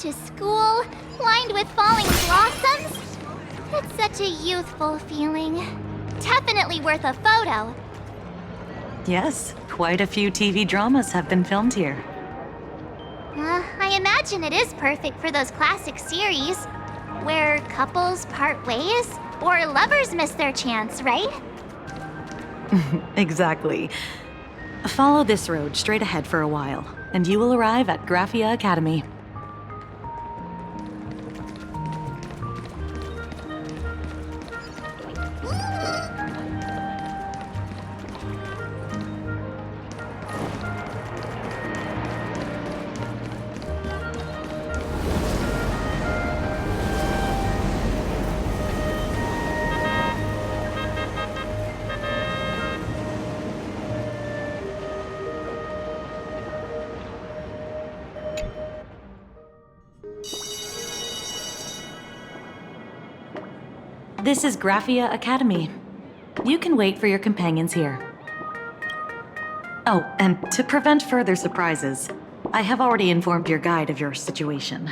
to school, lined with falling blossoms. It's such a youthful feeling. Definitely worth a photo. Yes, quite a few TV dramas have been filmed here. I imagine it is perfect for those classic series, where couples part ways, or lovers miss their chance, right? Exactly. Follow this road straight ahead for a while, and you will arrive at Graphia Academy. This is Graphia Academy. You can wait for your companions here. Oh, and to prevent further surprises, I have already informed your guide of your situation.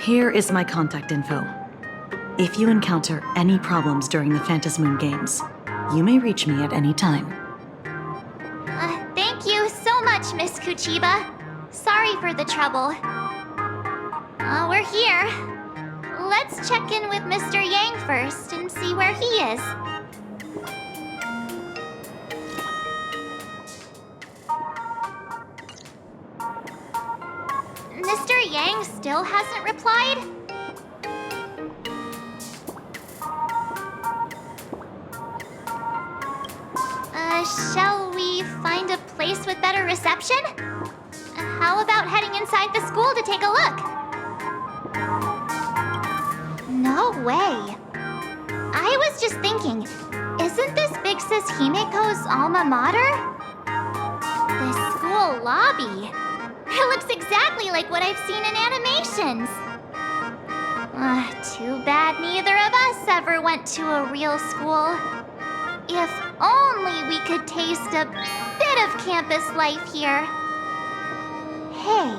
Here is my contact info. If you encounter any problems during the Phantasmoon Games, you may reach me at any time. Thank you so much, Miss Kuchiba. Sorry for the trouble. We're here. Let's check in with Mr. Yang first and see where he is. Mr. Yang still hasn't replied? Shall we find a place with better reception? How about heading inside the school to take a look? No way. I was just thinking, isn't this Big Sis Himiko's alma mater? The school lobby. It looks exactly like what I've seen in animations. Too bad neither of us ever went to a real school. If only we could taste a bit of campus life here. Hey,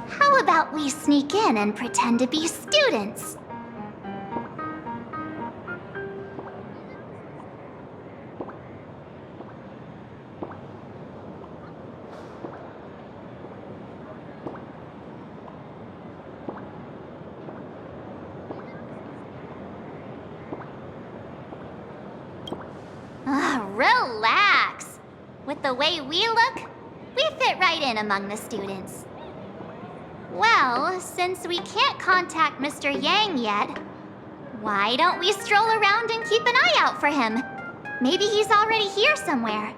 how about we sneak in and pretend to be students? Relax. With the way we look, we fit right in among the students. Well, since we can't contact Mr. Yang yet, why don't we stroll around and keep an eye out for him? Maybe he's already here somewhere.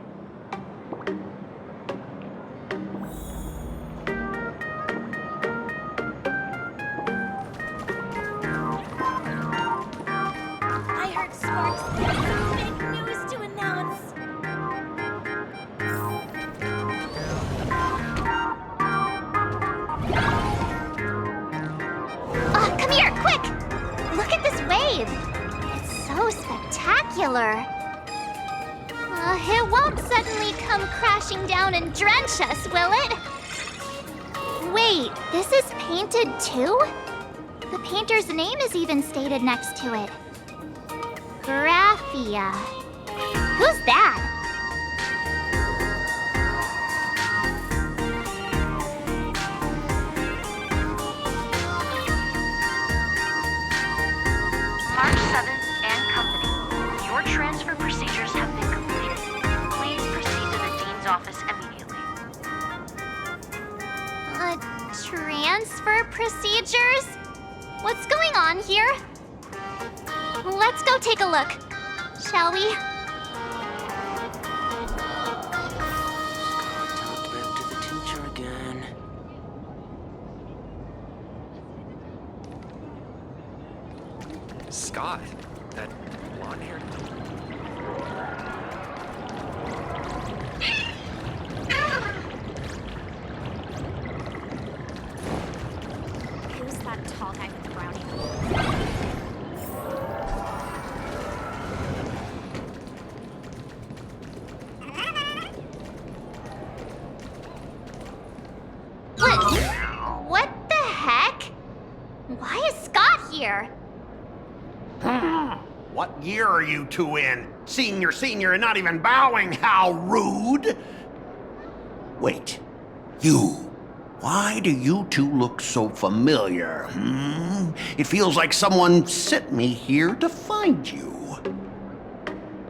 I heard Sparks has big news to announce. Come here, quick! Look at this wave. It's so spectacular. It won't suddenly come crashing down and drench us, will it? Wait, this is painted too? The painter's name is even stated next to it. Graphia. Who's that? March 7th and Company. Your transfer procedures have been completed. Please proceed to the Dean's office immediately. Transfer procedures? What's going on here? Let's go take a look, shall we? Talk back to the teacher again. Scott, that blonde-haired... Who's that tall guy with the brownie? here. What year are you two in? Senior, and not even bowing. How rude! Wait, you. Why do you two look so familiar? It feels like someone sent me here to find you.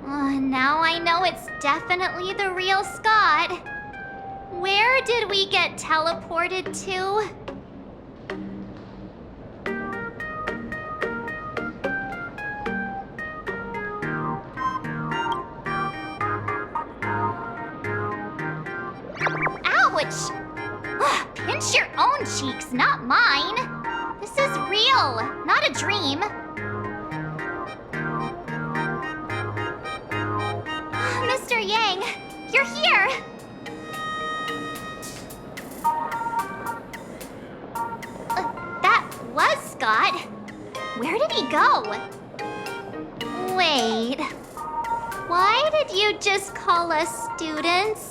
Now I know it's definitely the real Scott. Where did we get teleported to? Ouch! Pinch your own cheeks, not mine. This is real, not a dream. Mr. Yang, you're here. That was Scott. Where did he go? Wait. Why did you just call us students?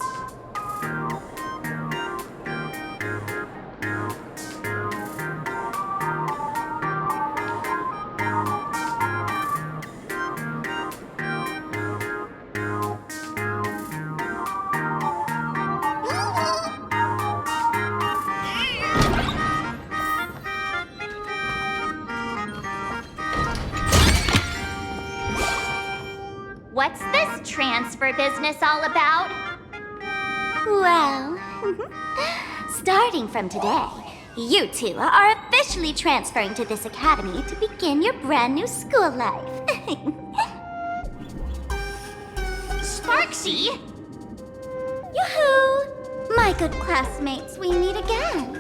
What's this transfer business all about? Well, starting from today, you two are officially transferring to this academy to begin your brand new school life. Sparksy? Yoo-hoo! My good classmates, we meet again.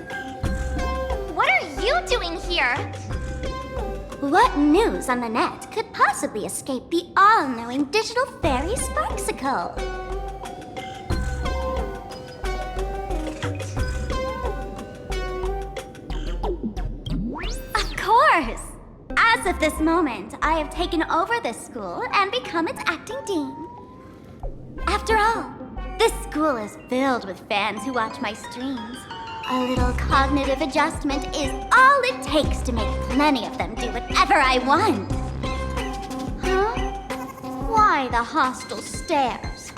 What are you doing here? What news on the net could possibly escape the all-knowing digital fairy Sparksicle? Of course! As of this moment, I have taken over this school and become its acting dean. After all, this school is filled with fans who watch my streams. A little cognitive adjustment is all it takes to make plenty of them do whatever I want. Huh? Why the hostile stares?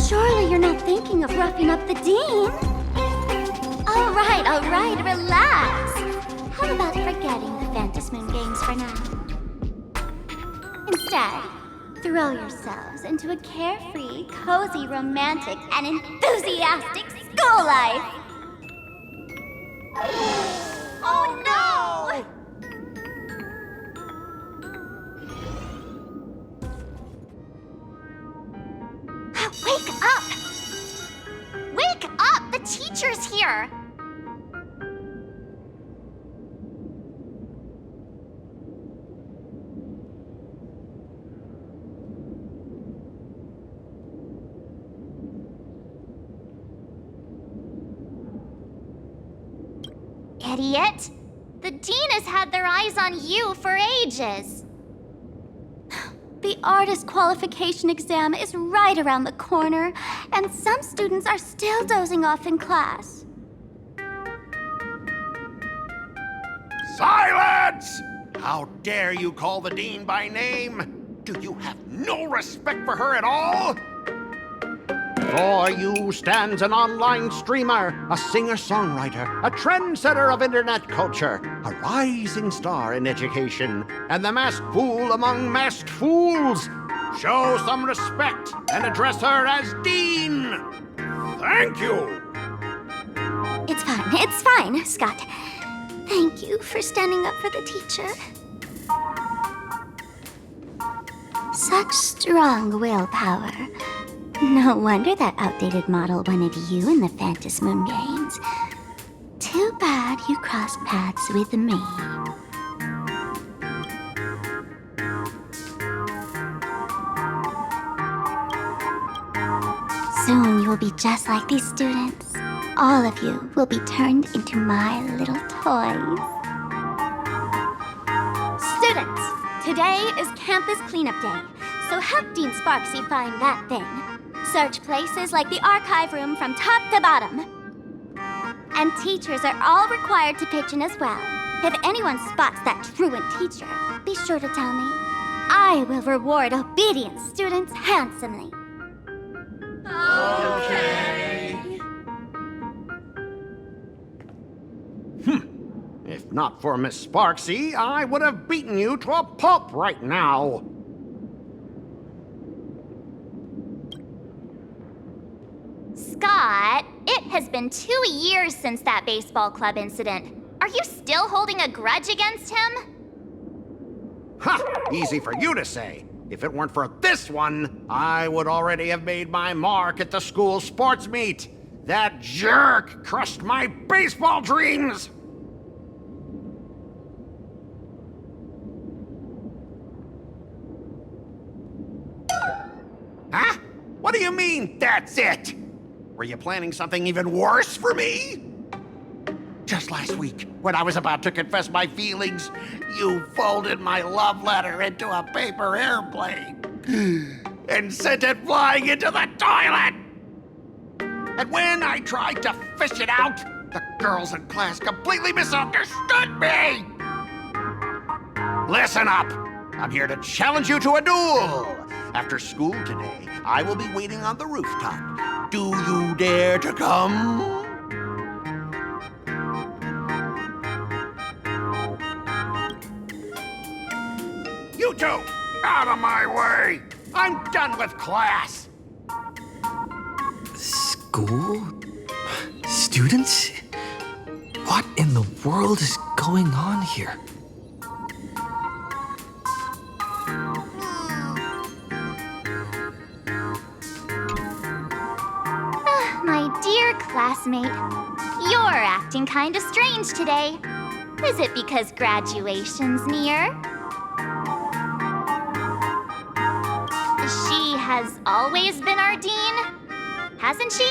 Surely you're not thinking of roughing up the dean? All right, relax. How about forgetting the Phantasmoon games for now? Instead, throw yourselves into a carefree, cozy, romantic, and enthusiastic school life. Oh no! Wake up! Wake up! The teacher's here! Idiot! The dean has had their eyes on you for ages. The artist qualification exam is right around the corner, and some students are still dozing off in class. Silence! How dare you call the dean by name? Do you have no respect for her at all? Before you stands an online streamer, a singer-songwriter, a trendsetter of internet culture, a rising star in education, and the masked fool among masked fools. Show some respect and address her as Dean. Thank you. It's fine, Scott. Thank you for standing up for the teacher. Such strong willpower. No wonder that outdated model wanted you in the Phantasmoon games. Too bad you crossed paths with me. Soon you'll be just like these students. All of you will be turned into my little toys. Students, today is campus cleanup day, so help Dean Sparksy find that thing. Search places like the archive room from top to bottom. And teachers are all required to pitch in as well. If anyone spots that truant teacher, be sure to tell me. I will reward obedient students handsomely. If not for Miss Sparksy, I would have beaten you to a pulp right now. Scott, it has been 2 years since that baseball club incident. Are you still holding a grudge against him? Ha! Easy for you to say. If it weren't for this one, I would already have made my mark at the school sports meet. That jerk crushed my baseball dreams! Huh? What do you mean, that's it? Were you planning something even worse for me? Just last week, when I was about to confess my feelings, you folded my love letter into a paper airplane and sent it flying into the toilet. And when I tried to fish it out, the girls in class completely misunderstood me. Listen up. I'm here to challenge you to a duel. After school today, I will be waiting on the rooftop. Do you dare to come? You two, out of my way! I'm done with class! School? Students? What in the world is going on here? My dear classmate, you're acting kinda strange today. Is it because graduation's near? She has always been our dean, hasn't she?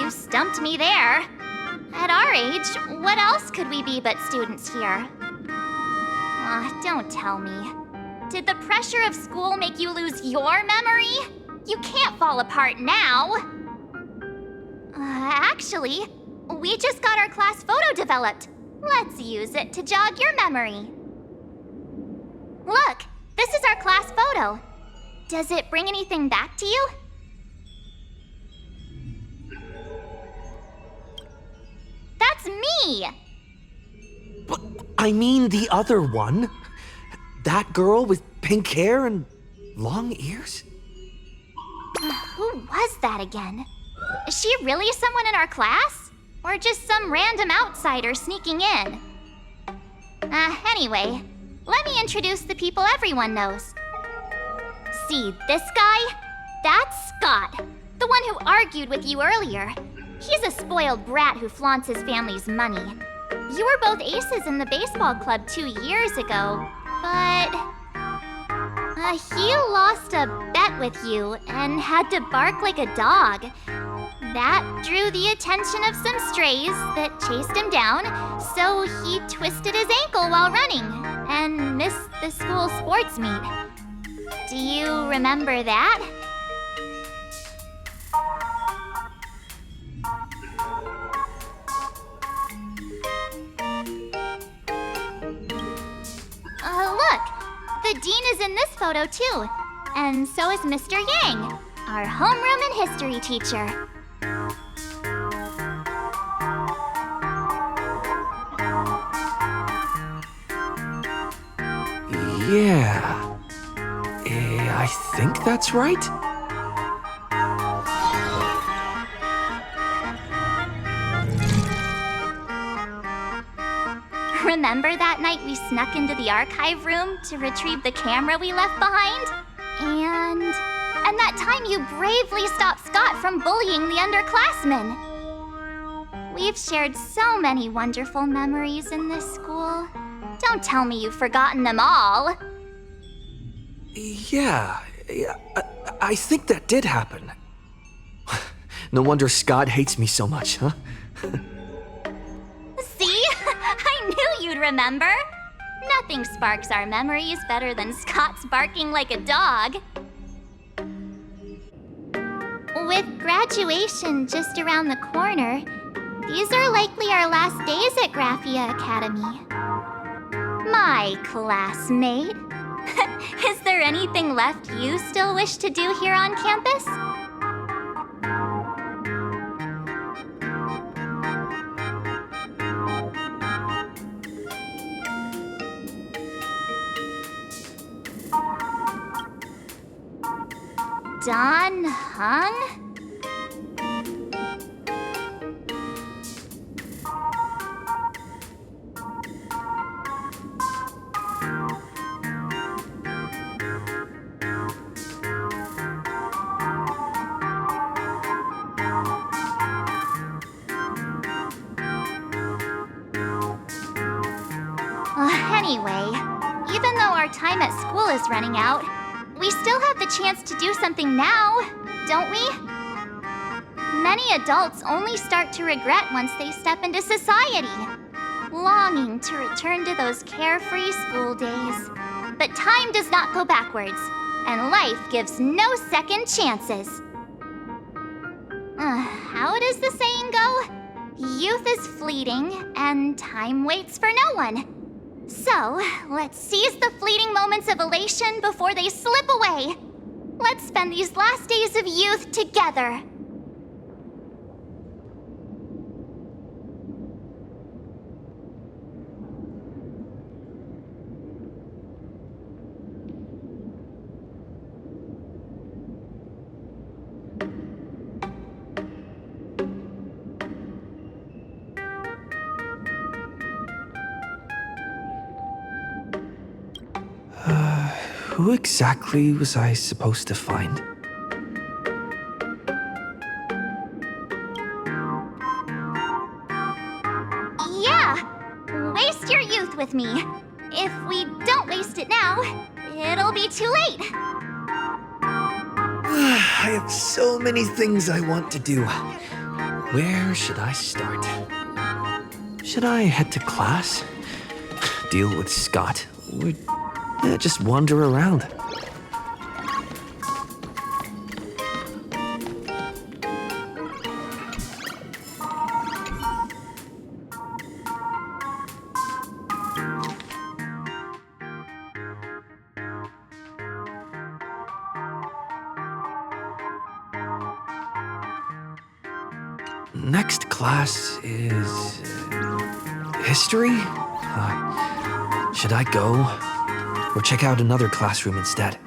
You stumped me there. At our age, what else could we be but students here? Don't tell me. Did the pressure of school make you lose your memory? You can't fall apart now. Actually, we just got our class photo developed. Let's use it to jog your memory. Look, this is our class photo. Does it bring anything back to you? That's me! But I mean the other one. That girl with pink hair and long ears? Who was that again? Is she really someone in our class? Or just some random outsider sneaking in? Anyway, let me introduce the people everyone knows. See this guy? That's Scott, the one who argued with you earlier. He's a spoiled brat who flaunts his family's money. You were both aces in the baseball club 2 years ago, but he lost a bet with you and had to bark like a dog. That drew the attention of some strays that chased him down, so he twisted his ankle while running and missed the school sports meet. Do you remember that? Look, the dean is in this photo too, and so is Mr. Yang, our homeroom and history teacher. Yeah. I think that's right. Remember that night we snuck into the archive room to retrieve the camera we left behind? And that time you bravely stopped Scott from bullying the underclassmen. We've shared so many wonderful memories in this school. Don't tell me you've forgotten them all. Yeah, I think that did happen. No wonder Scott hates me so much, huh? See? I knew you'd remember. Nothing sparks our memories better than Scott's barking like a dog. With graduation just around the corner, these are likely our last days at Graphia Academy. My classmate. Is there anything left you still wish to do here on campus? Don Hung? Anyway, even though our time at school is running out, we still have the chance to do something now, don't we? Many adults only start to regret once they step into society, longing to return to those carefree school days. But time does not go backwards, and life gives no second chances. How does the saying go? Youth is fleeting, and time waits for no one. So, let's seize the fleeting moments of elation before they slip away. Let's spend these last days of youth together. Who exactly was I supposed to find? Yeah! Waste your youth with me. If we don't waste it now, it'll be too late. I have so many things I want to do. Where should I start? Should I head to class? Deal with Scott? Or just wander around? Next class is history? Should I go? Or check out another classroom instead?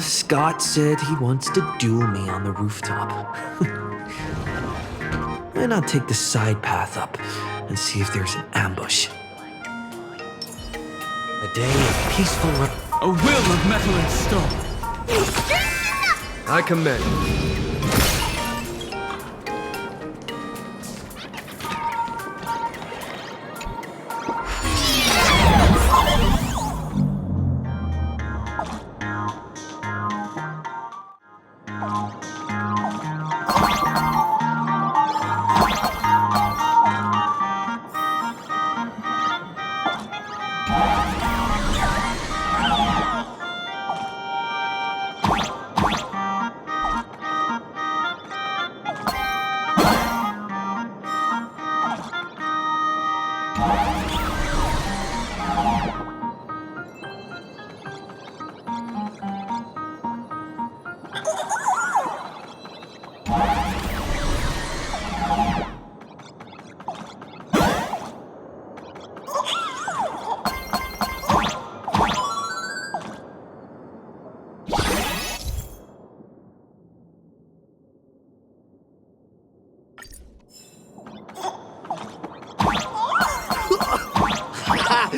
Scott said he wants to duel me on the rooftop. Why not take the side path up and see if there's an ambush? A day of peaceful... A will of metal and stone. I commend.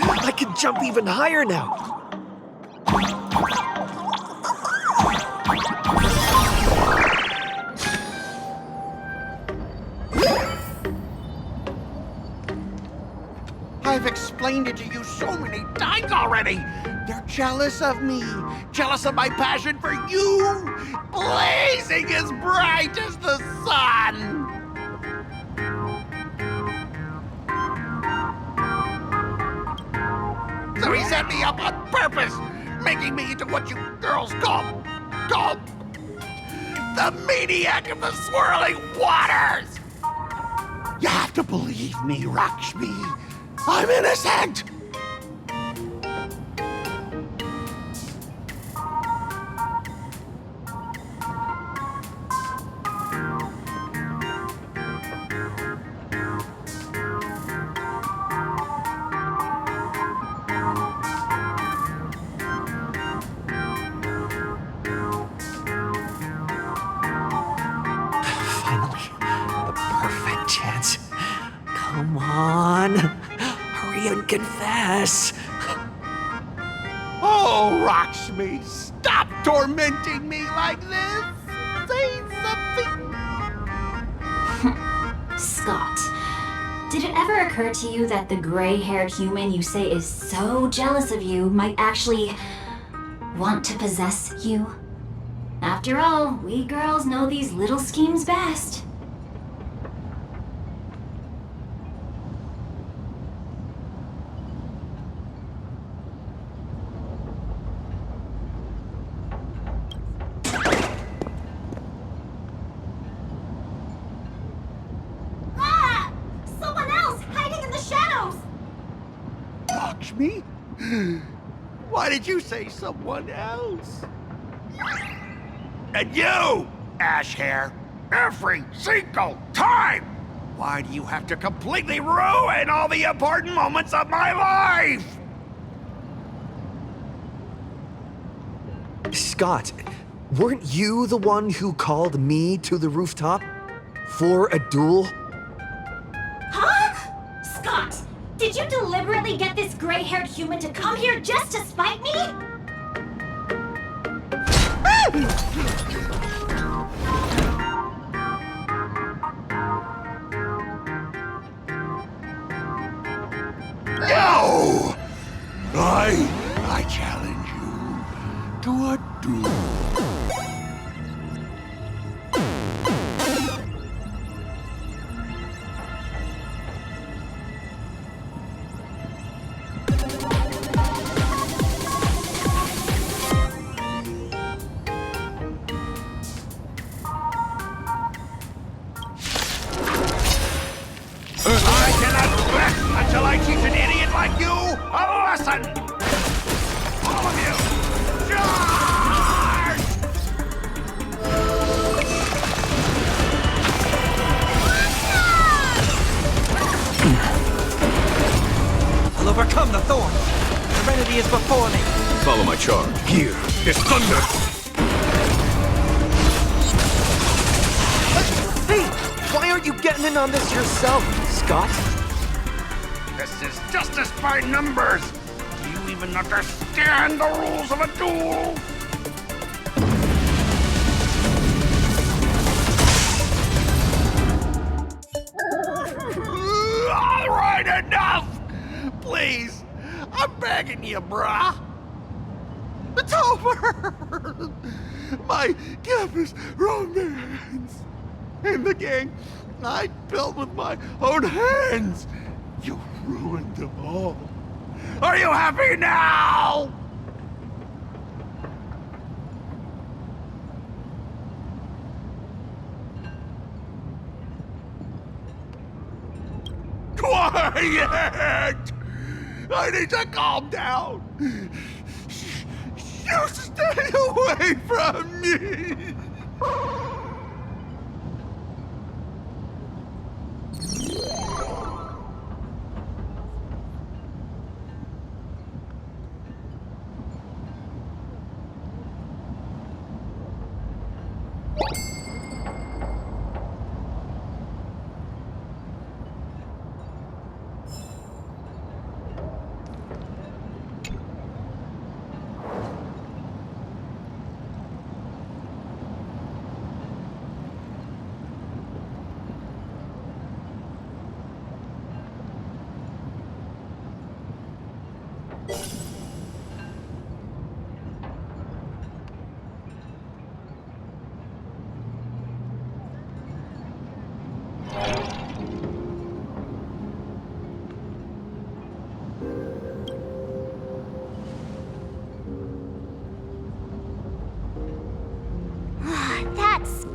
I can jump even higher now. I've explained it to you so many times already. They're jealous of me, jealous of my passion for you, blazing as bright as the sun. So he set me up on purpose, making me into what you girls call the maniac of the swirling waters. You have to believe me, Lakshmi. I'm innocent! Finally, the perfect chance. Come on. Hurry and confess. Oh, Lakshmi, stop tormenting me like this. Say something. Scott, did it ever occur to you that the gray-haired human you say is so jealous of you might actually want to possess you? After all, we girls know these little schemes best. Ah! Someone else hiding in the shadows! Lakshmi? Why did you say someone else? And you, ash hair, every single time! Why do you have to completely ruin all the important moments of my life? Scott, weren't you the one who called me to the rooftop? For a duel? Huh? Scott, did you deliberately get this gray-haired human to come here just to spite me? No! I challenge you to a duel. I cannot rest until I teach an idiot like you a lesson! All of you, charge! I'll overcome the thorn. The remedy is before me. Follow my charge. Here is thunder! Hey, why aren't you getting in on this yourself, Scott? This is justice by numbers! Do you even understand the rules of a duel? All right, enough! Please, I'm begging you, brah. It's over! My campus romance and the gang I built with my own hands. You ruined them all. Are you happy now? Quiet! I need to calm down. You stay away from me.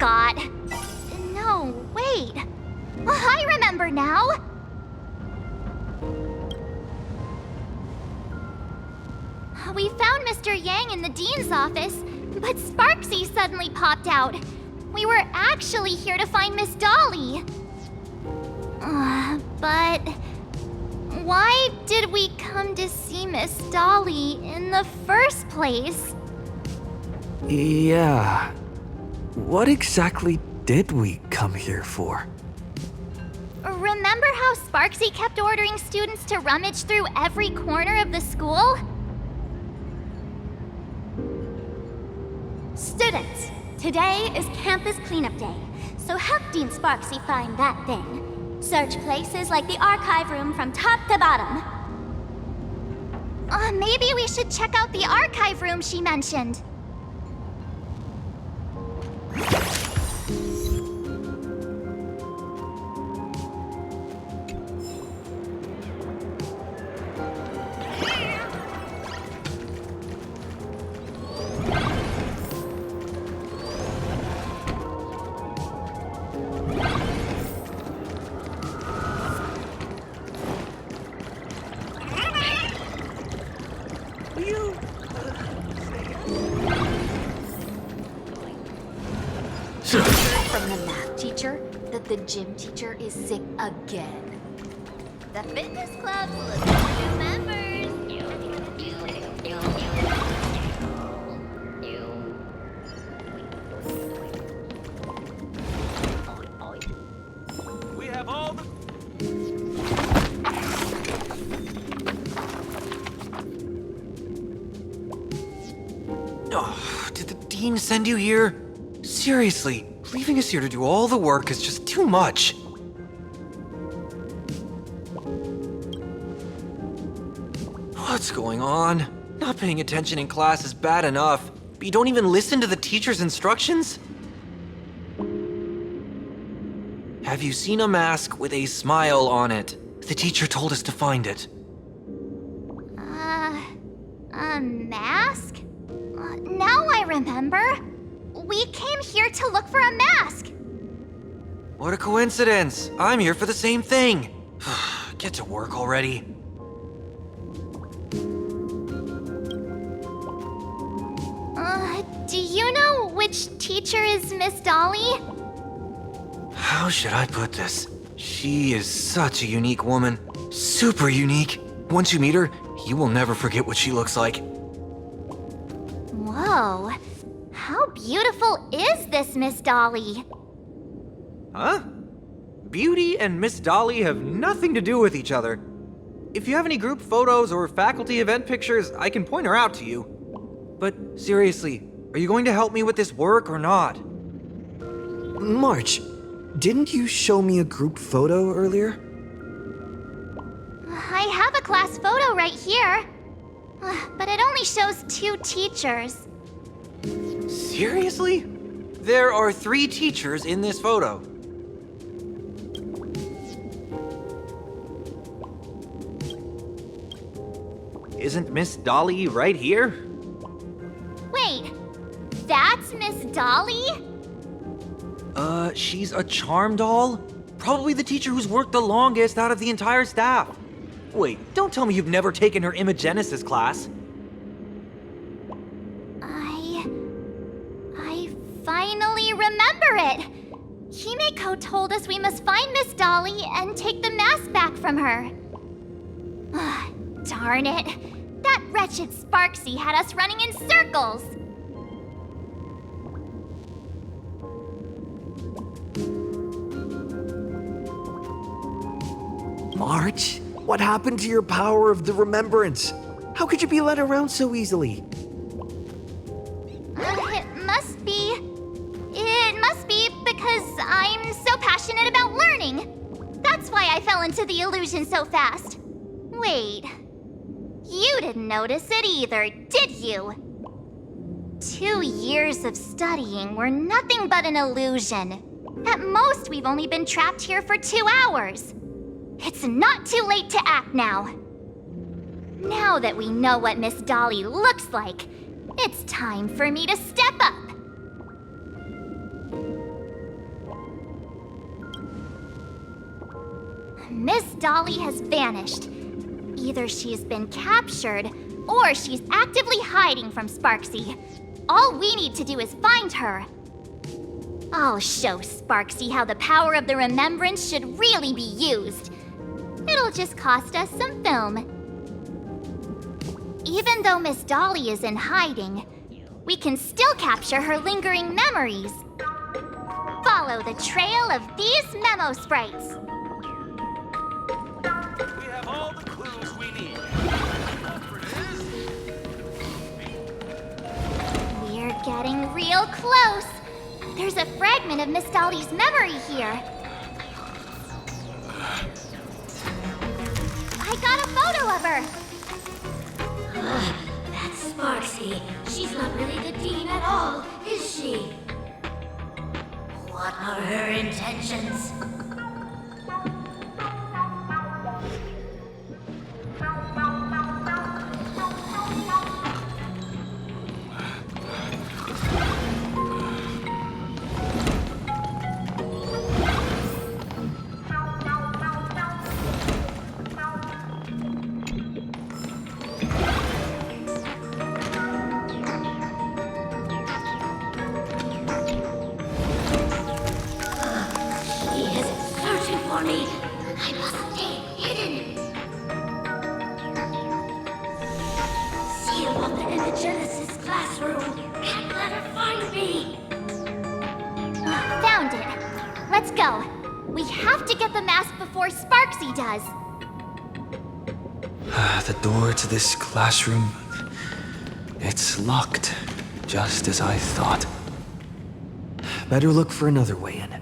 forgot. No, wait. I remember now. We found Mr. Yang in the dean's office, but Sparksy suddenly popped out. We were actually here to find Miss Dolly. But why did we come to see Miss Dolly in the first place? Yeah. What exactly did we come here for? Remember how Sparksy kept ordering students to rummage through every corner of the school? Students, today is campus cleanup day, so help Dean Sparksy find that thing. Search places like the archive room from top to bottom. Maybe we should check out the archive room she mentioned. From the math teacher that the gym teacher is sick again. The fitness club's looking for new members. We have all the... Oh, did the dean send you here? Seriously, leaving us here to do all the work is just too much. What's going on? Not paying attention in class is bad enough, but you don't even listen to the teacher's instructions? Have you seen a mask with a smile on it? The teacher told us to find it. A mask? Now I remember. We came here to look for a mask. What a coincidence! I'm here for the same thing. Get to work already. Do you know which teacher is Miss Dolly? How should I put this? She is such a unique woman. Super unique. Once you meet her, you will never forget what she looks like. Whoa. How beautiful is this Miss Dolly? Huh? Beauty and Miss Dolly have nothing to do with each other. If you have any group photos or faculty event pictures, I can point her out to you. But seriously, are you going to help me with this work or not? March, didn't you show me a group photo earlier? I have a class photo right here. But it only shows 2 teachers. Seriously? There are 3 teachers in this photo. Isn't Miss Dolly right here? Wait, that's Miss Dolly? She's a charm doll? Probably the teacher who's worked the longest out of the entire staff. Wait, don't tell me you've never taken her Imagenesis class. I finally remember it. Himeko told us we must find Miss Dolly and take the mask back from her. Darn it. That wretched Sparksy had us running in circles. March, what happened to your power of the remembrance? How could you be led around so easily? It must be because I'm so passionate about learning. That's why I fell into the illusion so fast. Wait, you didn't notice it either, did you? 2 years of studying were nothing but an illusion. At most, we've only been trapped here for 2 hours. It's not too late to act now. Now that we know what Miss Dolly looks like, it's time for me to step up. Miss Dolly has vanished. Either she's been captured, or she's actively hiding from Sparksy. All we need to do is find her. I'll show Sparksy how the power of the remembrance should really be used. It'll just cost us some film. Even though Miss Dolly is in hiding, we can still capture her lingering memories. Follow the trail of these memo sprites. We have all the clues we need. We're getting real close. There's a fragment of Miss Dolly's memory here. I got a photo of her. That's Sparksy. She's not really the dean at all, is she? What are her intentions? Let's go. We have to get the mask before Sparksy does. The door to this classroom, it's locked, just as I thought. Better look for another way in.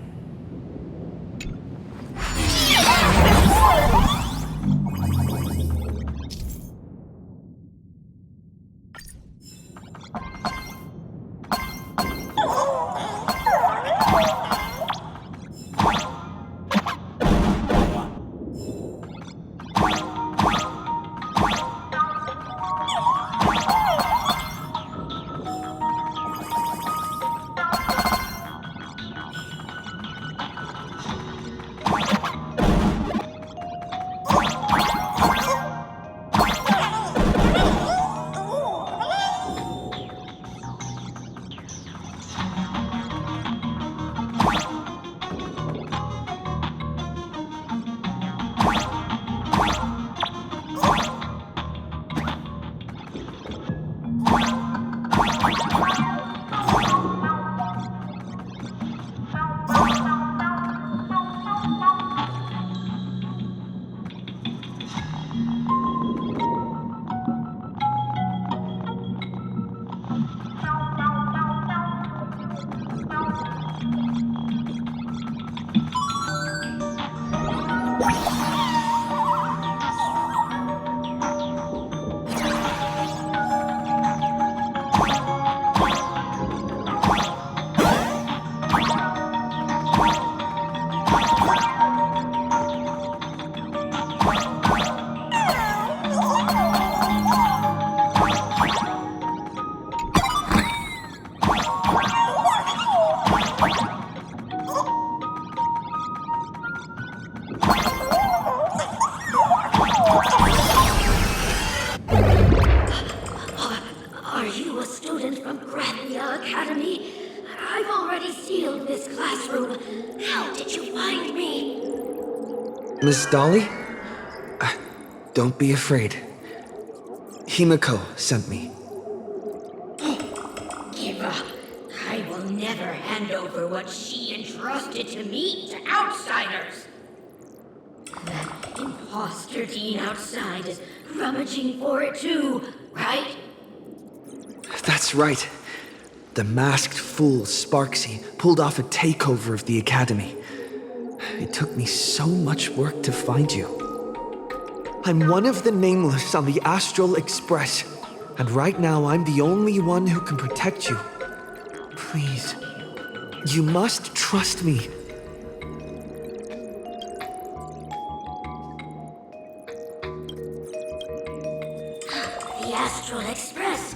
Miss Dolly? Don't be afraid. Himiko sent me. Give up. I will never hand over what she entrusted to me to outsiders. That imposter dean outside is rummaging for it too, right? That's right. The masked fool Sparksy pulled off a takeover of the academy. It took me so much work to find you. I'm one of the nameless on the Astral Express, and right now I'm the only one who can protect you. Please, you must trust me. The Astral Express.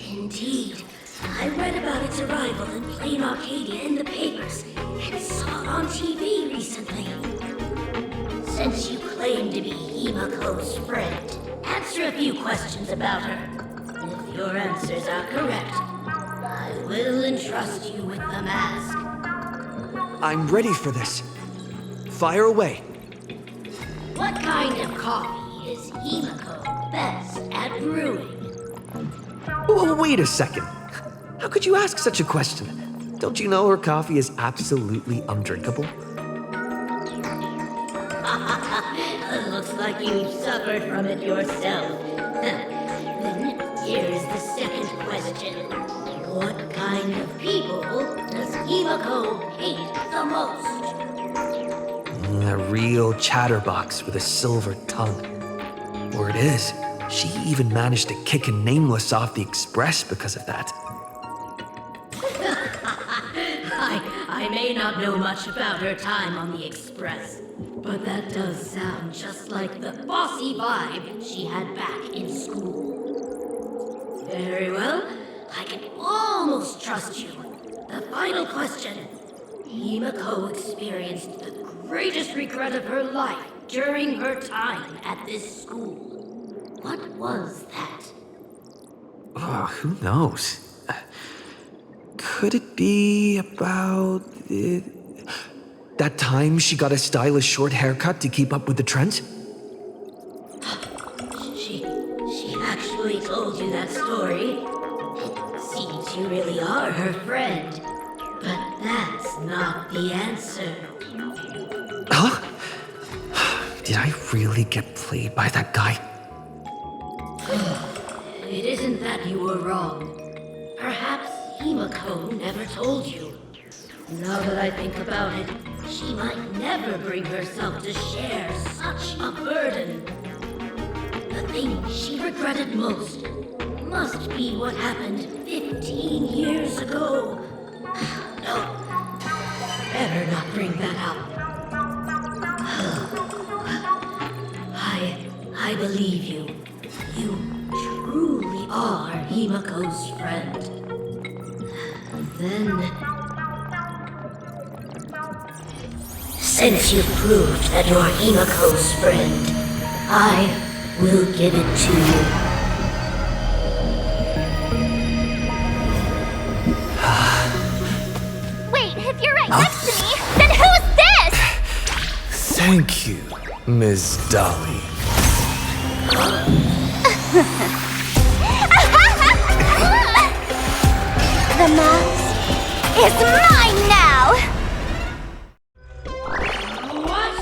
Indeed. I read about its arrival in plain Arcadia in the papers, and saw it on TV recently. Since you claim to be Himako's friend, answer a few questions about her. If your answers are correct, I will entrust you with the mask. I'm ready for this. Fire away. What kind of coffee is Himako best at brewing? Oh, wait a second. How could you ask such a question? Don't you know her coffee is absolutely undrinkable? Looks like you've suffered from it yourself. Then here's the second question. What kind of people does Himako hate the most? A real chatterbox with a silver tongue. Word is, she even managed to kick a nameless off the express because of that. I may not know much about her time on the express, but that does sound just like the bossy vibe she had back in school. Very well, I can almost trust you. The final question. Himako experienced the greatest regret of her life during her time at this school. What was that? Oh, who knows? Could it be about that time she got a stylish short haircut to keep up with the trends? She actually told you that story. It seems you really are her friend. But that's not the answer. Huh? Did I really get played by that guy? It isn't that you were wrong. Perhaps Himako never told you. Now that I think about it, she might never bring herself to share such a burden. The thing she regretted most must be what happened 15 years ago. No, better not bring that up. I believe you. You truly are Himako's friend. Then, since you've proved that you're Himako's friend, I will give it to you. Wait, if you're right next to me, then who's this? Thank you, Ms. Dolly. The mask is mine now! What?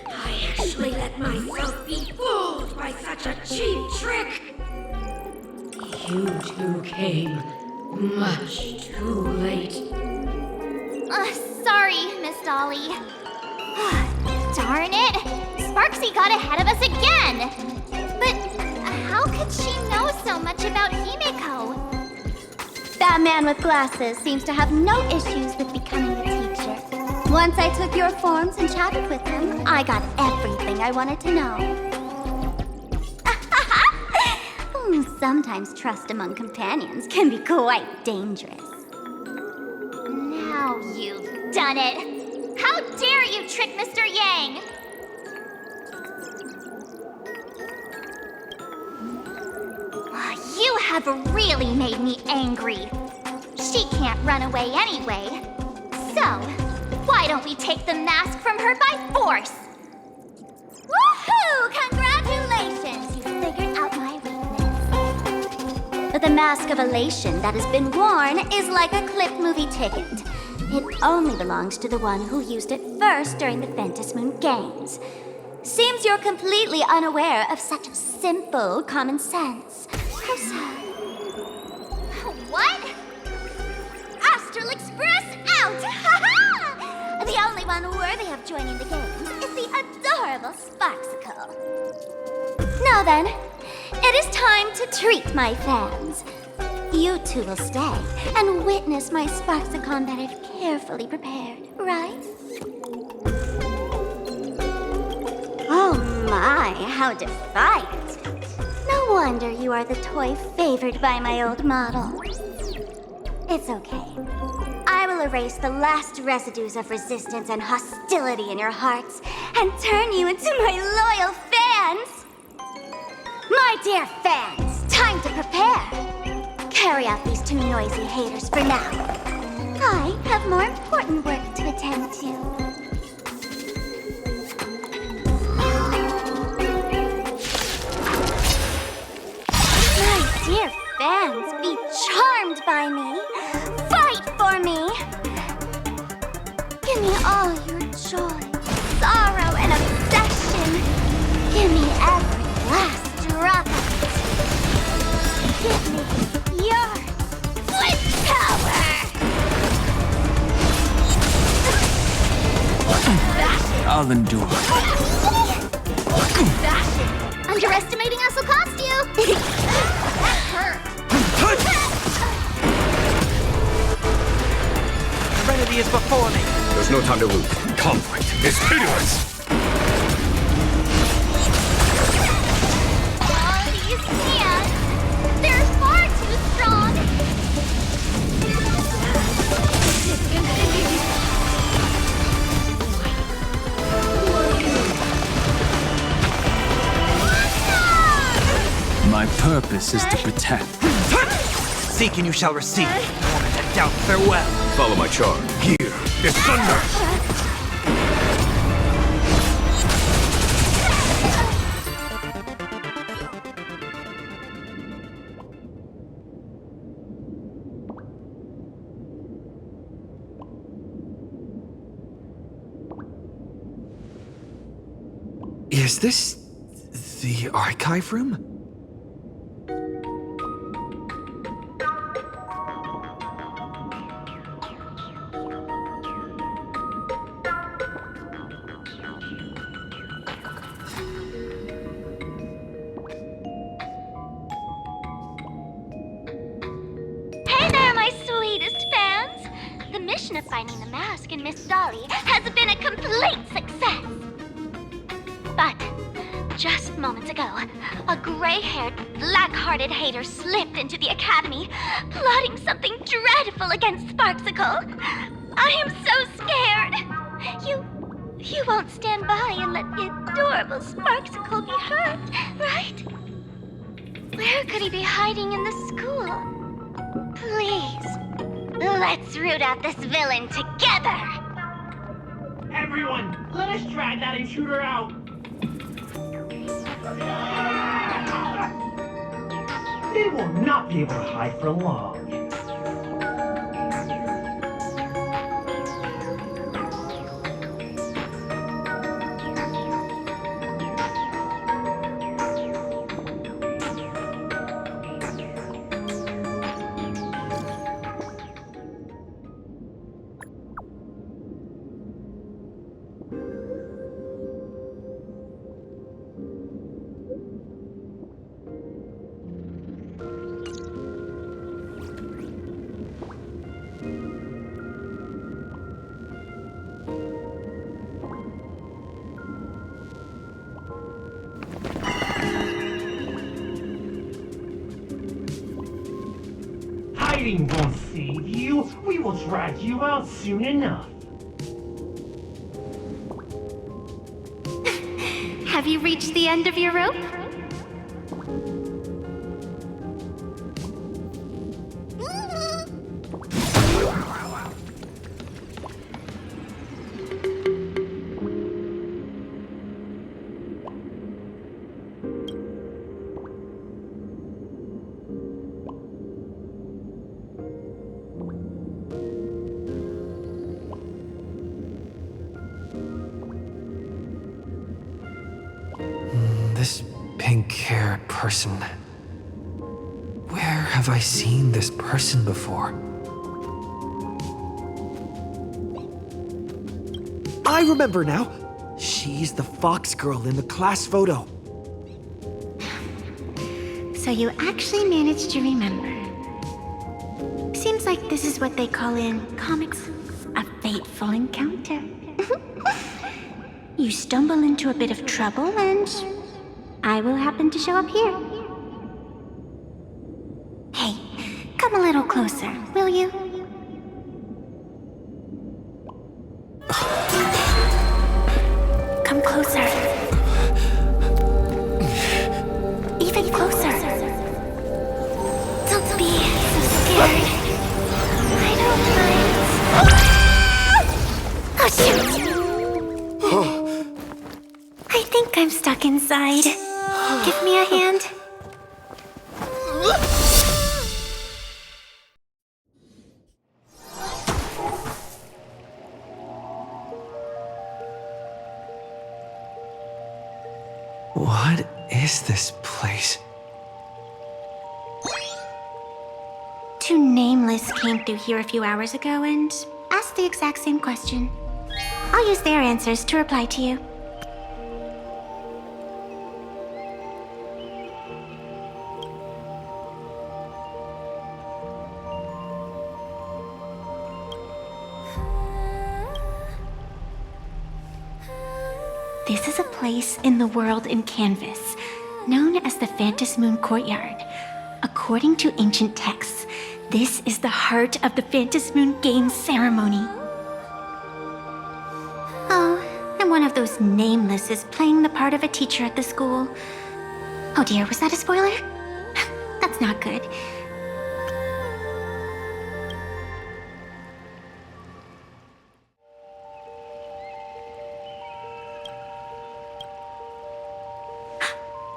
I actually let myself be fooled by such a cheap trick? You two came much too late. Sorry, Miss Dolly. Darn it! Sparksy got ahead of us again! But how could she know so much about Himiko? That man with glasses seems to have no issues with becoming a teacher. Once I took your forms and chatted with him, I got everything I wanted to know. Sometimes trust among companions can be quite dangerous. Now you've done it! How dare you trick Mr. Yang! You have really made me angry. She can't run away anyway. So, why don't we take the mask from her by force? Woohoo! Congratulations! You figured out my weakness. But the mask of elation that has been worn is like a clipped movie ticket. It only belongs to the one who used it first during the Ventus Moon Games. Seems you're completely unaware of such simple common sense. How sad. What? Astral Express out! Ha-ha! The only one worthy of joining the games is the adorable Sparksicle. Now then, it is time to treat my fans. You two will stay and witness my Sparksicon that I've carefully prepared, right? Oh my, how defiant. No wonder you are the toy favored by my old model. It's okay. I will erase the last residues of resistance and hostility in your hearts and turn you into my loyal fans. My dear fans, time to prepare. Carry out these two noisy haters for now. I have more important work to attend to. Dear fans, be charmed by me. Fight for me. Give me all your joy, sorrow, and obsession. Give me every last drop of it. Give me your switch power. I'll endure. Underestimating us will cost you. Serenity is before me. There's no time to lose. Conflict is hideous. Oh, these hands. They're far too strong. My purpose is to protect. Seek and you shall receive. Woman that doubt, farewell. Follow my charm. Here is thunder. Is this the archive room? Hey there, my sweetest fans! The mission of finding the mask and Miss Dolly has been a complete success. But just moments ago, a gray-haired, black-hearted hater slipped into the academy, plotting something dreadful against Sparksicle. I am so scared. You won't stand by and let the adorable Sparksicle be hurt, right? Where could he be hiding in the school? Please, let's root out this villain together! Everyone, let us drag that intruder out! They will not be able to hide for long. Hiding won't save you. We will drag you out soon enough. Have you reached the end of your rope? This pink-haired person. Where have I seen this person before? I remember now! She's the fox girl in the class photo. So you actually managed to remember. Seems like this is what they call in comics a fateful encounter. You stumble into a bit of trouble and I will happen to show up here. Hey, come a little closer, will you? think I'm stuck inside. Give me a hand. What is this place? Two nameless came through here a few hours ago and asked the exact same question. I'll use their answers to reply to you. This is a place in the world in Canvas, known as the Phantom Moon Courtyard. According to ancient texts, this is the heart of the Phantom Moon Games ceremony. Oh, and one of those nameless is playing the part of a teacher at the school. Oh dear, was that a spoiler? That's not good.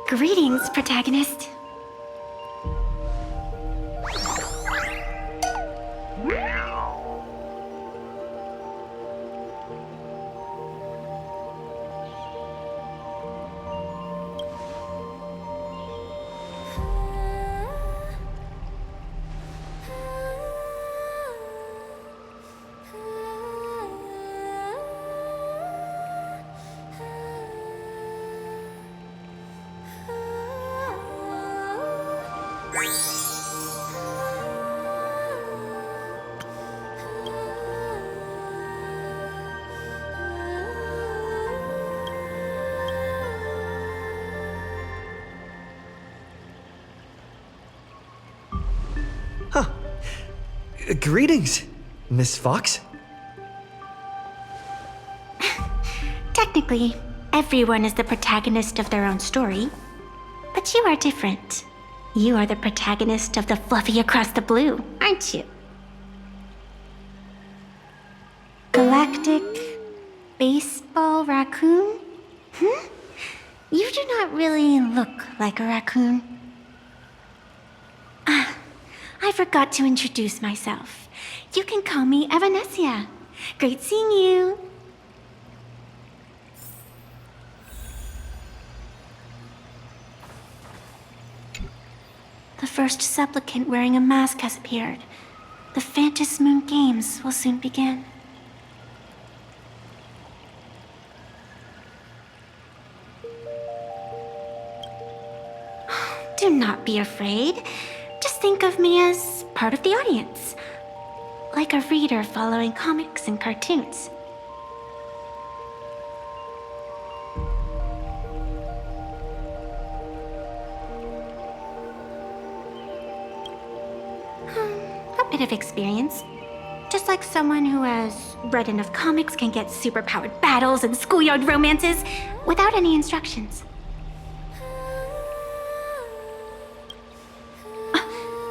Greetings, protagonist. Greetings, Miss Fox. Technically, everyone is the protagonist of their own story. But you are different. You are the protagonist of the Fluffy Across the Blue, aren't you? Galactic Baseball Raccoon? You do not really look like a raccoon. I forgot to introduce myself. You can call me Evanessia. Great seeing you. The first supplicant wearing a mask has appeared. The Phantom Moon Games will soon begin. Do not be afraid. Just think of me as part of the audience. Like a reader following comics and cartoons. A bit of experience. Just like someone who has read enough comics can get superpowered battles and schoolyard romances without any instructions.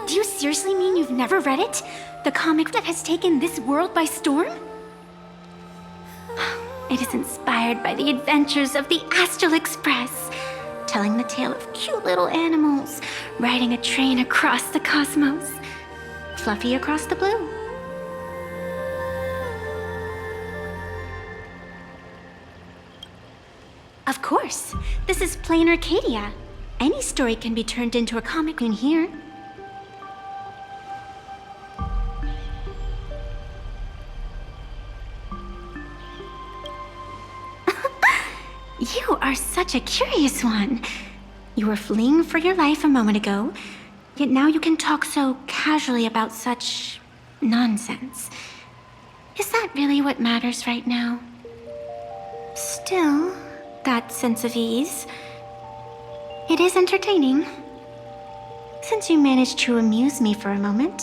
Do you seriously mean you've never read it? The comic that has taken this world by storm? It is inspired by the adventures of the Astral Express, telling the tale of cute little animals riding a train across the cosmos. Fluffy Across the Blue. Of course, this is plain Arcadia. Any story can be turned into a comic in here. You are such a curious one. You were fleeing for your life a moment ago, yet now you can talk so casually about such nonsense. Is that really what matters right now? Still, that sense of ease. It is entertaining. Since you managed to amuse me for a moment,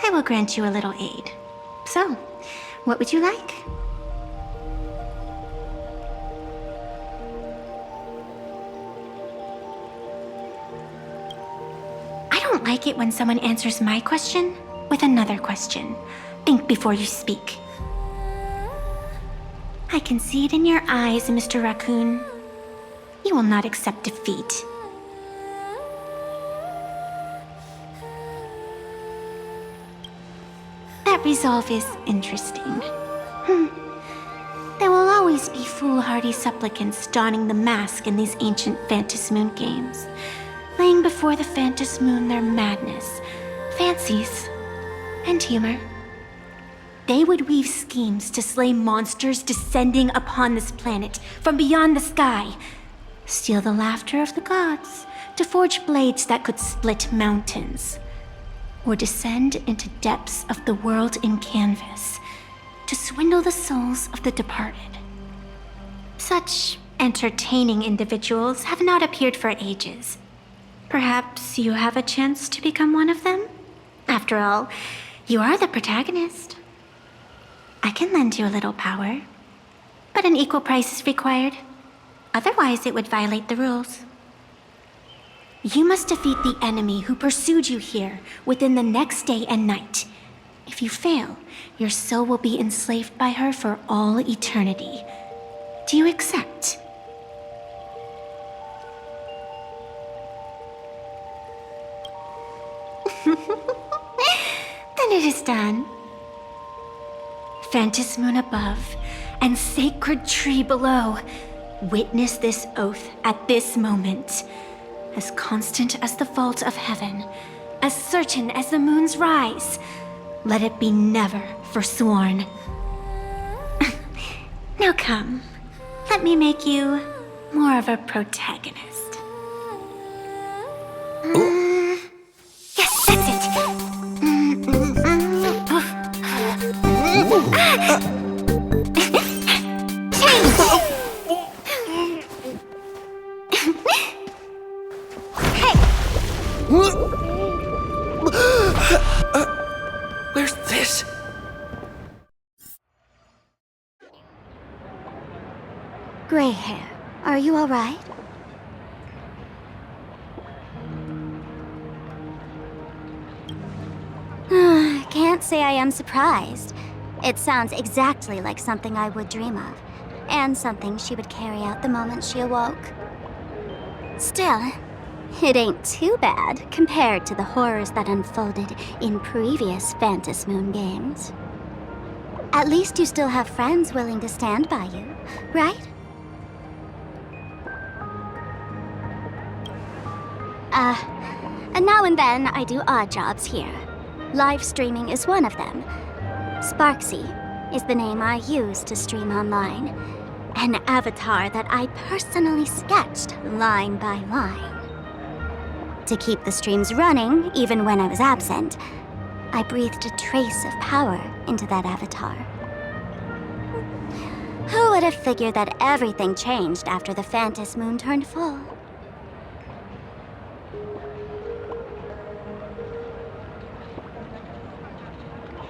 I will grant you a little aid. So, what would you like? I don't like it when someone answers my question with another question. Think before you speak. I can see it in your eyes, Mr. Raccoon. You will not accept defeat. That resolve is interesting. There will always be foolhardy supplicants donning the mask in these ancient Phantasmoon games, laying before the Phantasmoon their madness, fancies, and humor. They would weave schemes to slay monsters descending upon this planet from beyond the sky, steal the laughter of the gods to forge blades that could split mountains, or descend into depths of the world in canvas to swindle the souls of the departed. Such entertaining individuals have not appeared for ages. Perhaps you have a chance to become one of them? After all, you are the protagonist. I can lend you a little power, but an equal price is required. Otherwise, it would violate the rules. You must defeat the enemy who pursued you here within the next day and night. If you fail, your soul will be enslaved by her for all eternity. Do you accept? Then it is done. Phantasmoon above and sacred tree below, witness this oath at this moment. As constant as the vault of heaven, as certain as the moon's rise, let it be never forsworn. Now come, let me make you more of a protagonist. Yes, that's it. Where's this? Gray hair, are you all right? Can't say I am surprised. It sounds exactly like something I would dream of, and something she would carry out the moment she awoke. Still, it ain't too bad compared to the horrors that unfolded in previous Phantasmoon games. At least you still have friends willing to stand by you, right? And now and then I do odd jobs here. Live streaming is one of them. Sparksy is the name I use to stream online. An avatar that I personally sketched line by line. To keep the streams running, even when I was absent, I breathed a trace of power into that avatar. Who would have figured that everything changed after the Phantasmoon turned full?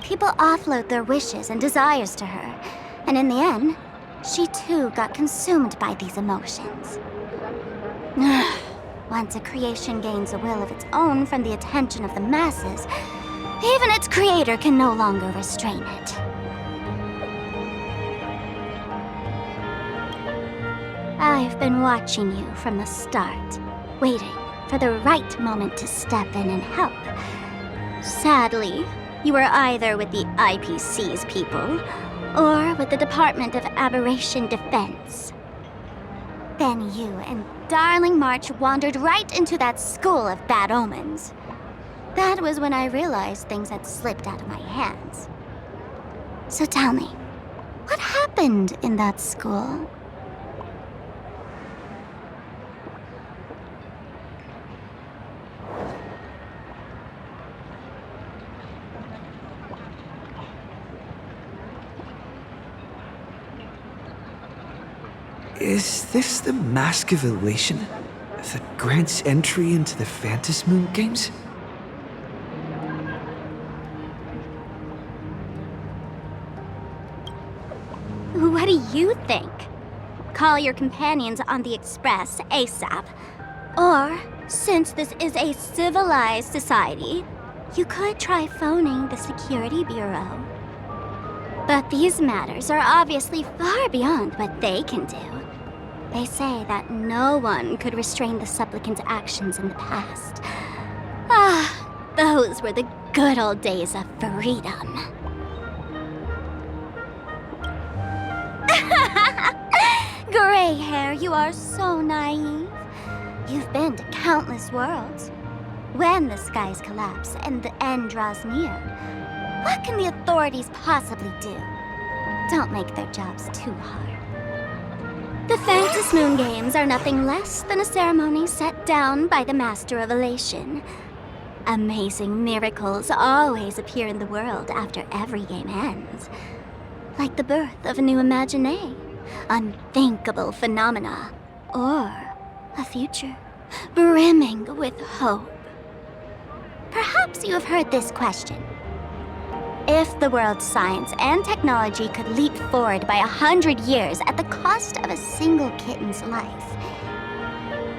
People offload their wishes and desires to her, and in the end, she too got consumed by these emotions. Once a creation gains a will of its own from the attention of the masses, even its creator can no longer restrain it. I've been watching you from the start, waiting for the right moment to step in and help. Sadly, you were either with the IPC's people, or with the Department of Aberration Defense. Then you and Darling March wandered right into that school of bad omens. That was when I realized things had slipped out of my hands. So tell me, what happened in that school? Is this the Mask of Elation that grants entry into the Phantasmoon games? What do you think? Call your companions on the Express ASAP. Or, since this is a civilized society, you could try phoning the Security Bureau. But these matters are obviously far beyond what they can do. They say that no one could restrain the supplicant's actions in the past. Ah, those were the good old days of freedom. Gray hair, you are so naive. You've been to countless worlds. When the skies collapse and the end draws near, what can the authorities possibly do? Don't make their jobs too hard. The Phantom Moon Games are nothing less than a ceremony set down by the Master of Elation. Amazing miracles always appear in the world after every game ends. Like the birth of a new imaginé, unthinkable phenomena, or a future brimming with hope. Perhaps you have heard this question. If the world's science and technology could leap forward by 100 years at the cost of a single kitten's life,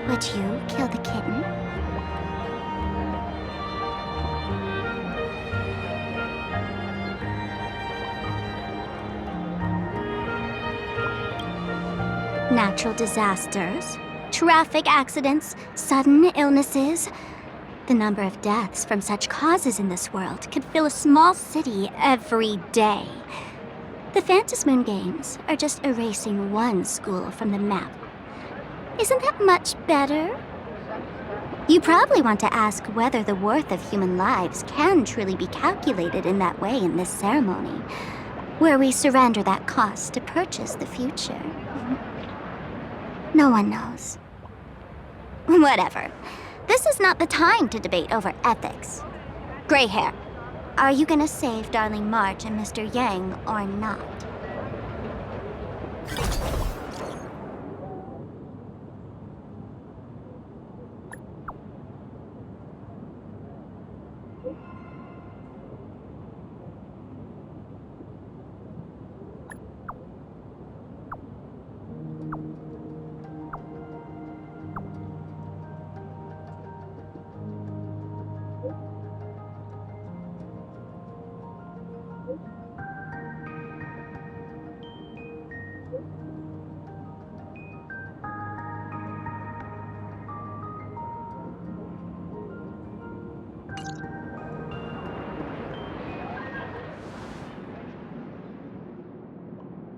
would you kill the kitten? Natural disasters, traffic accidents, sudden illnesses. The number of deaths from such causes in this world could fill a small city every day. The Phantom Moon Games are just erasing one school from the map. Isn't that much better? You probably want to ask whether the worth of human lives can truly be calculated in that way in this ceremony, where we surrender that cost to purchase the future. No one knows. Whatever. This is not the time to debate over ethics. Gray hair, are you gonna save Darling March and Mr. Yang or not?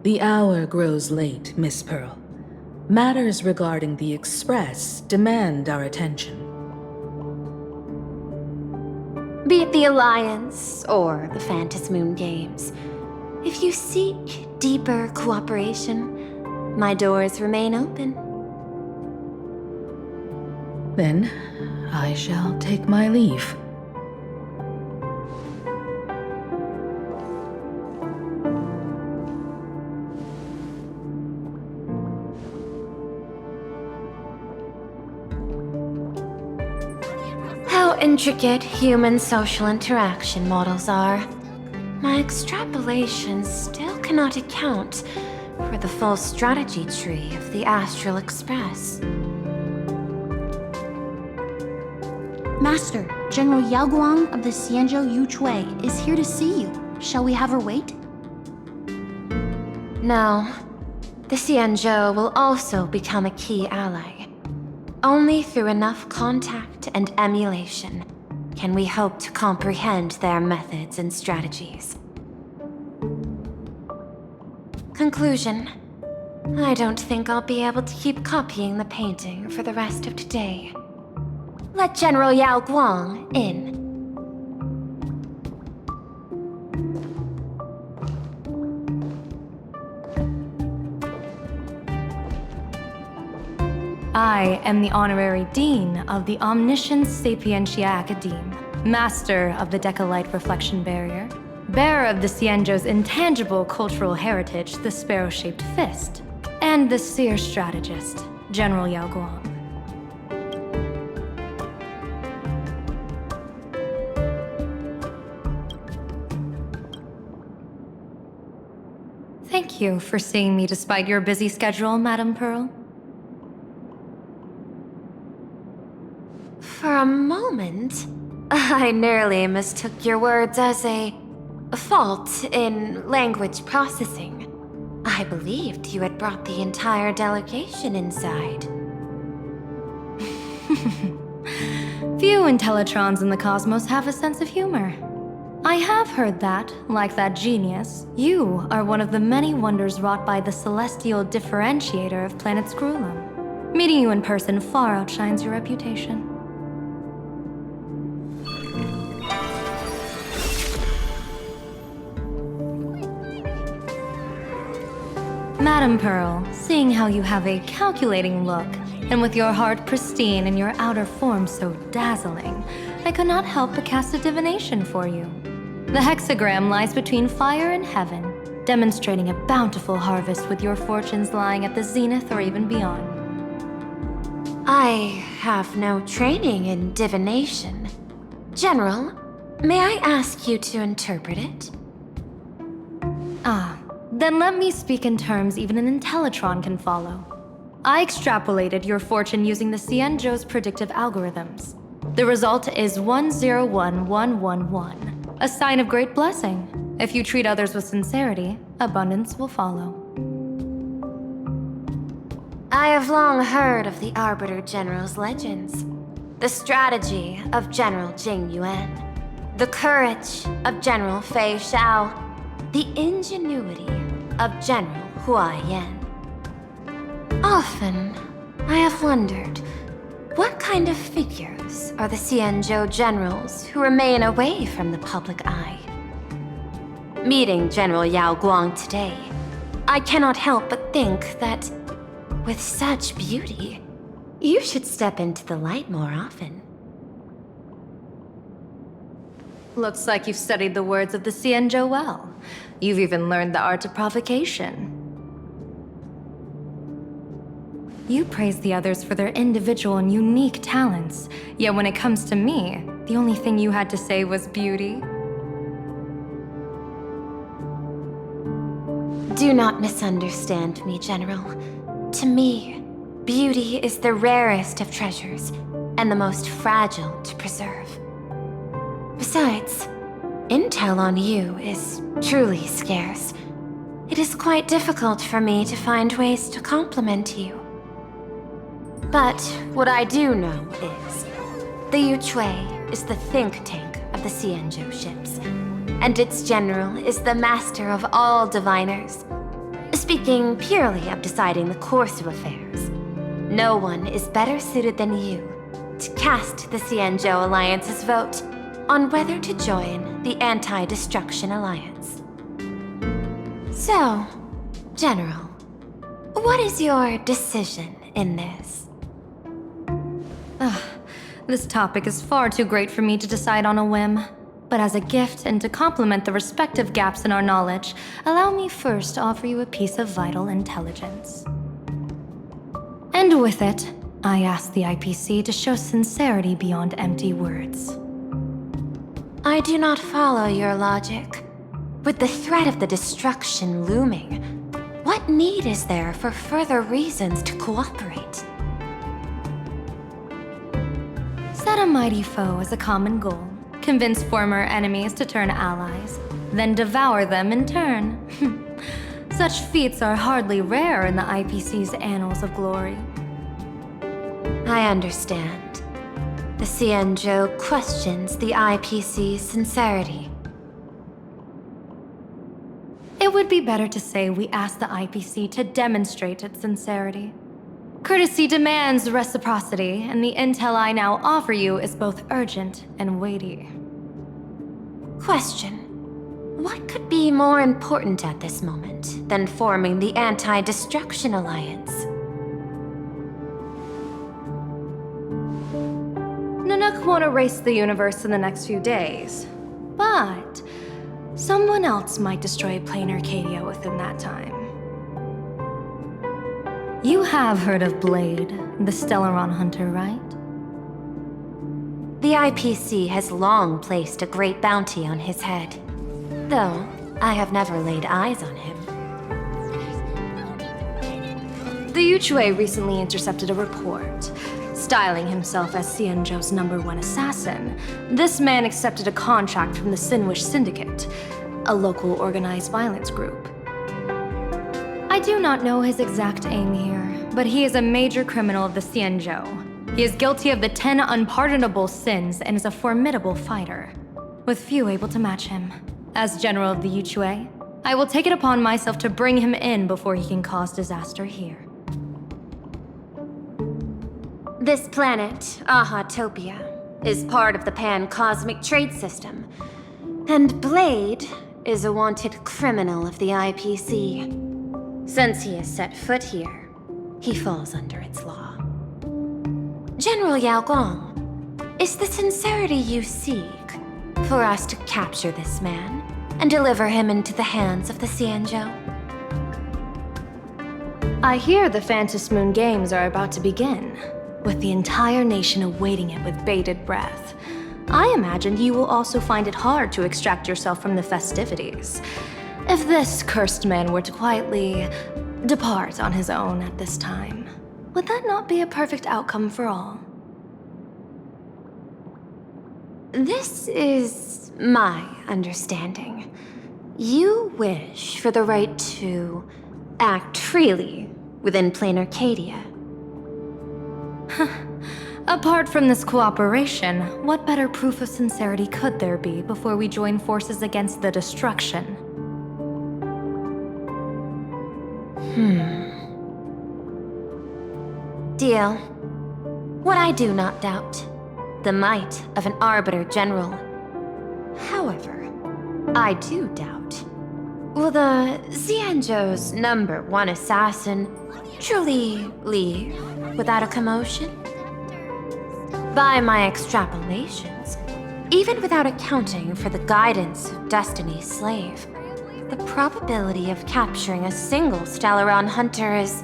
The hour grows late, Miss Pearl. Matters regarding the Express demand our attention. Be it the Alliance or the Phantom Moon Games, if you seek deeper cooperation, my doors remain open. Then, I shall take my leave. How intricate human social interaction models are. My extrapolations still cannot account for the full strategy tree of the Astral Express. Master, General Yao Guang of the Xianzhou Yuchui is here to see you. Shall we have her wait? No. The Xianzhou will also become a key ally. Only through enough contact and emulation can we hope to comprehend their methods and strategies. Conclusion. I don't think I'll be able to keep copying the painting for the rest of today. Let General Yao Guang in. I am the Honorary Dean of the Omniscience Sapientia Academe, Master of the Decalite Reflection Barrier, bearer of the Xianzhou's intangible cultural heritage, the Sparrow-Shaped Fist, and the Seer Strategist, General Yao Guang. Thank you for seeing me despite your busy schedule, Madame Pearl. For a moment, I nearly mistook your words as a fault in language processing. I I believed you had brought the entire delegation inside. Few Intellitrons in the cosmos have a sense of humor. I have heard that, like that genius, you are one of the many wonders wrought by the celestial differentiator of planet Scrulum. Meeting you in person far outshines your reputation. Madam Pearl, seeing how you have a calculating look, and with your heart pristine and your outer form so dazzling, I could not help but cast a divination for you. The hexagram lies between fire and heaven, demonstrating a bountiful harvest with your fortunes lying at the zenith or even beyond. I have no training in divination. General, may I ask you to interpret it? Then let me speak in terms even an Intellitron can follow. I extrapolated your fortune using the Cienjo's predictive algorithms. The result is 101111, a sign of great blessing. If you treat others with sincerity, abundance will follow. I have long heard of the Arbiter General's legends. The strategy of General Jing Yuan. The courage of General Fei Xiao. The ingenuity of General Hua Yan. Often, I have wondered, what kind of figures are the Cienjo generals who remain away from the public eye? Meeting General Yao Guang today, I cannot help but think that, with such beauty, you should step into the light more often. Looks like you've studied the words of the Cienjo well. You've even learned the art of provocation. You praise the others for their individual and unique talents, yet when it comes to me, the only thing you had to say was beauty. Do not misunderstand me, General. To me, beauty is the rarest of treasures, and the most fragile to preserve. Besides, intel on you is truly scarce. It is quite difficult for me to find ways to compliment you. But what I do know is, the Yuchui is the think tank of the Cienjo ships, and its general is the master of all diviners. Speaking purely of deciding the course of affairs, no one is better suited than you to cast the Cienjo Alliance's vote on whether to join the Anti-Destruction Alliance. So, General, what is your decision in this? This topic is far too great for me to decide on a whim. But as a gift and to complement the respective gaps in our knowledge, allow me first to offer you a piece of vital intelligence. And with it, I ask the IPC to show sincerity beyond empty words. I do not follow your logic. With the threat of the destruction looming, what need is there for further reasons to cooperate? Set a mighty foe as a common goal. Convince former enemies to turn allies, then devour them in turn. Such feats are hardly rare in the IPC's annals of glory. I understand. The Cienjo questions the IPC's sincerity. It would be better to say we ask the IPC to demonstrate its sincerity. Courtesy demands reciprocity, and the intel I now offer you is both urgent and weighty. Question. What could be more important at this moment than forming the Anti-Destruction Alliance? Nanook won't erase the universe in the next few days, but someone else might destroy plain Arcadia within that time. You have heard of Blade, the Stellaron hunter, right? The IPC has long placed a great bounty on his head, though I have never laid eyes on him. The Yuchui recently intercepted a report. Styling himself as Cienjo's #1 assassin, this man accepted a contract from the Sinwish Syndicate, a local organized violence group. I I do not know his exact aim here, but he is a major criminal of the Xianzhou. He is guilty of the 10 unpardonable sins and is a formidable fighter, with few able to match him. As general of the Yuchue, I will take it upon myself to bring him in before he can cause disaster here. This planet, Ahatopia, is part of the pan-cosmic trade system, and Blade is a wanted criminal of the IPC. Since he has set foot here, he falls under its law. General Yao Gong, is the sincerity you seek for us to capture this man and deliver him into the hands of the Xianzhou? I hear the Phantom Moon Games are about to begin, with the entire nation awaiting it with bated breath. I imagine you will also find it hard to extract yourself from the festivities. If this cursed man were to quietly depart on his own at this time, would that not be a perfect outcome for all? This is my understanding. You wish for the right to act freely within plain Arcadia. Apart from this cooperation, what better proof of sincerity could there be before we join forces against the destruction? Deal. What I do not doubt, the might of an Arbiter General. However, I do doubt, will the Xianzhou's #1 assassin truly leave without a commotion? By my extrapolations, even without accounting for the guidance of Destiny's slave, the probability of capturing a single Stellaron hunter is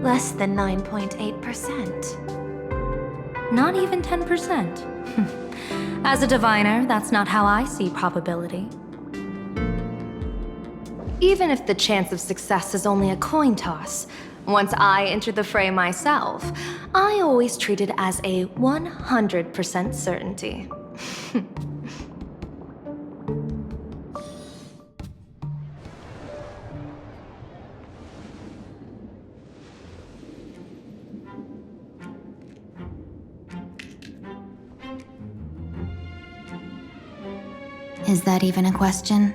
less than 9.8%. Not even 10%. As a diviner, that's not how I see probability. Even if the chance of success is only a coin toss, once I enter the fray myself, I always treat it as a 100% certainty. Is that even a question?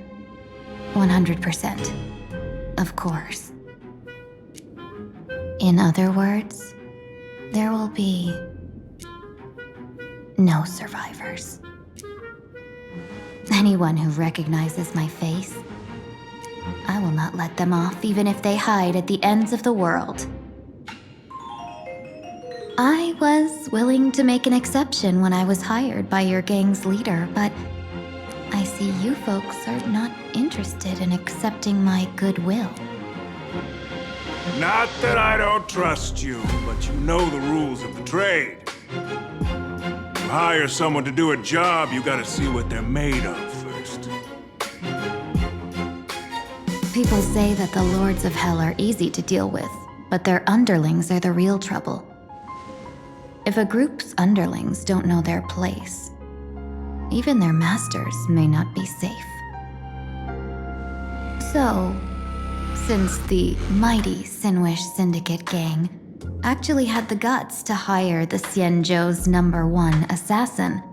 100%. Of course. In other words, there will be no survivors. Anyone who recognizes my face, I will not let them off even if they hide at the ends of the world. I was willing to make an exception when I was hired by your gang's leader, but I see you folks are not interested in accepting my goodwill. Not that I don't trust you, but you know the rules of the trade. You hire someone to do a job, you gotta see what they're made of first. People say that the Lords of Hell are easy to deal with, but their underlings are the real trouble. If a group's underlings don't know their place, even their masters may not be safe. So, since the mighty Sinwish Syndicate gang actually had the guts to hire the Xianzhou's #1 assassin,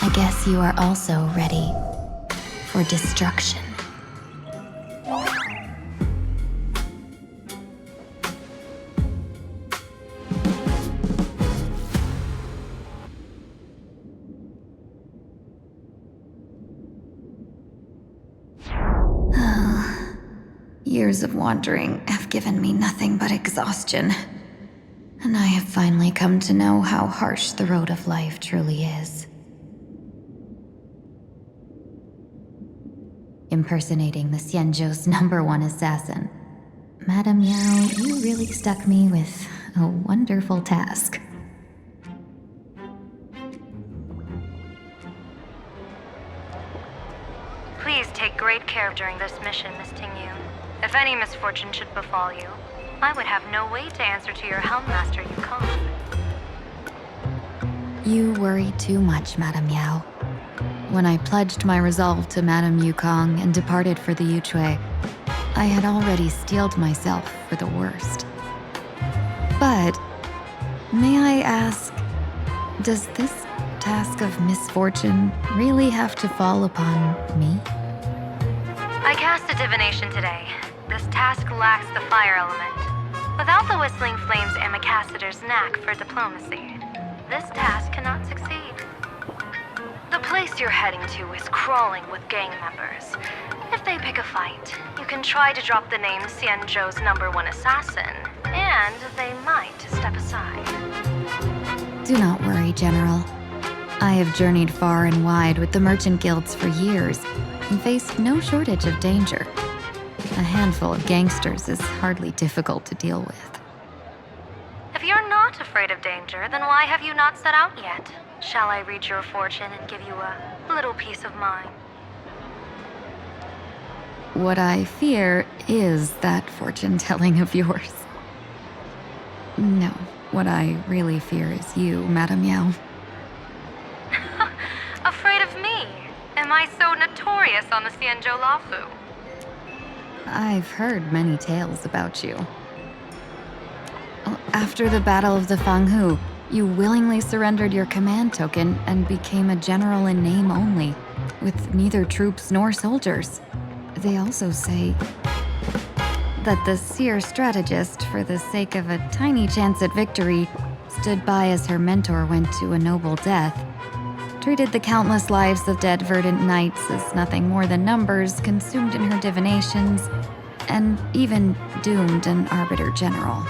I guess you are also ready for destruction. Years of wandering have given me nothing but exhaustion, and I have finally come to know how harsh the road of life truly is. Impersonating the Xianzhou's #1 assassin. Madame Yao, you really stuck me with a wonderful task. Please take great care during this mission, Miss Tingyu. If any misfortune should befall you, I would have no way to answer to your Helmmaster Yukon. You worry too much, Madame Yao. When I pledged my resolve to Madame Yukong and departed for the Yuchui, I had already steeled myself for the worst. But, may I ask, does this task of misfortune really have to fall upon me? I cast a divination today. This task lacks the fire element. Without the whistling flames and Macassiter's knack for diplomacy, this task cannot succeed. The place you're heading to is crawling with gang members. If they pick a fight, you can try to drop the name Xianzhou's #1 assassin, and they might step aside. Do not worry, General. I have journeyed far and wide with the merchant guilds for years and faced no shortage of danger. A handful of gangsters is hardly difficult to deal with. If you're not afraid of danger, then why have you not set out yet? Shall I read your fortune and give you a little peace of mind? What I fear is that fortune-telling of yours. No, what I really fear is you, Madame Yao. Afraid of me? Am I so notorious on the Xianzhou Lafu? I've heard many tales about you. After the Battle of the Fanghu, you willingly surrendered your command token and became a general in name only, with neither troops nor soldiers. They also say that the seer strategist, for the sake of a tiny chance at victory, stood by as her mentor went to a noble death, treated the countless lives of dead verdant knights as nothing more than numbers consumed in her divinations, and even doomed an arbiter general.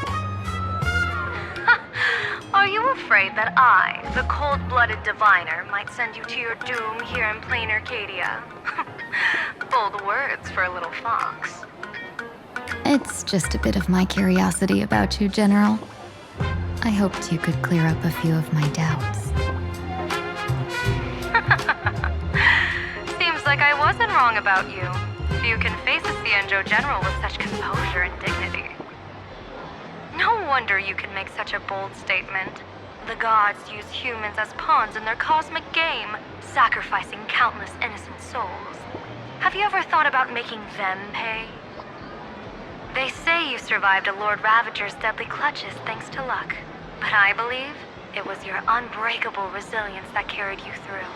Are you afraid that I, the cold-blooded diviner, might send you to your doom here in plain Arcadia? Bold words for a little fox. It's just a bit of my curiosity about you, General. I hoped you could clear up a few of my doubts. Seems like I wasn't wrong about you. Few can face a Xianzhou general with such composure and dignity. No wonder you can make such a bold statement. The gods use humans as pawns in their cosmic game, sacrificing countless innocent souls. Have you ever thought about making them pay? They say you survived a Lord Ravager's deadly clutches thanks to luck, but I believe it was your unbreakable resilience that carried you through.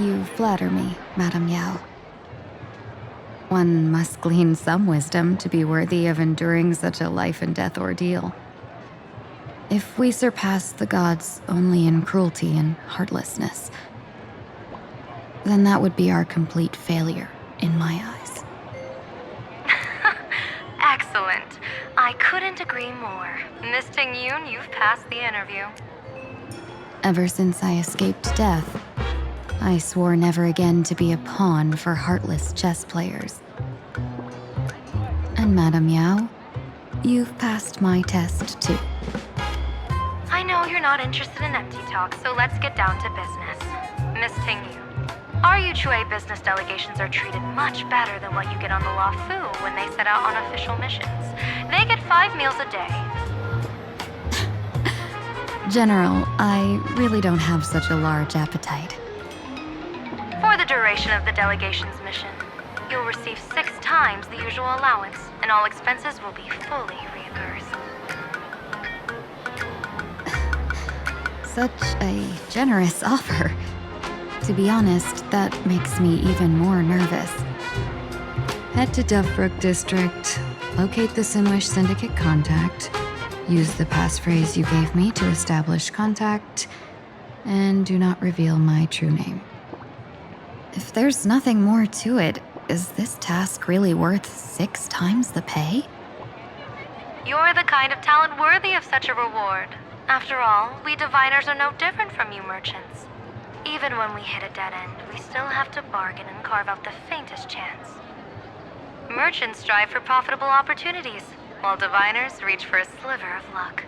You flatter me, Madame Yao. One must glean some wisdom to be worthy of enduring such a life-and-death ordeal. If we surpass the gods only in cruelty and heartlessness, then that would be our complete failure in my eyes. Excellent. I couldn't agree more. Miss Ting-Yun, you've passed the interview. Ever since I escaped death, I swore never again to be a pawn for heartless chess players. And Madame Yao, you've passed my test too. I know you're not interested in empty talk, so let's get down to business. Miss Ting-Yun, our Yuchui business delegations are treated much better than what you get on the Lafu when they set out on official missions. They get 5 meals a day. General, I really don't have such a large appetite. For the duration of the delegation's mission, you'll receive 6 times the usual allowance, and all expenses will be fully reimbursed. Such a generous offer. To be honest, that makes me even more nervous. Head to Dovebrook District, locate the Simwish Syndicate contact, use the passphrase you gave me to establish contact, and do not reveal my true name. If there's nothing more to it, is this task really worth 6 times the pay? You're the kind of talent worthy of such a reward. After all, we diviners are no different from you merchants. Even when we hit a dead end, we still have to bargain and carve out the faintest chance. Merchants strive for profitable opportunities, while diviners reach for a sliver of luck.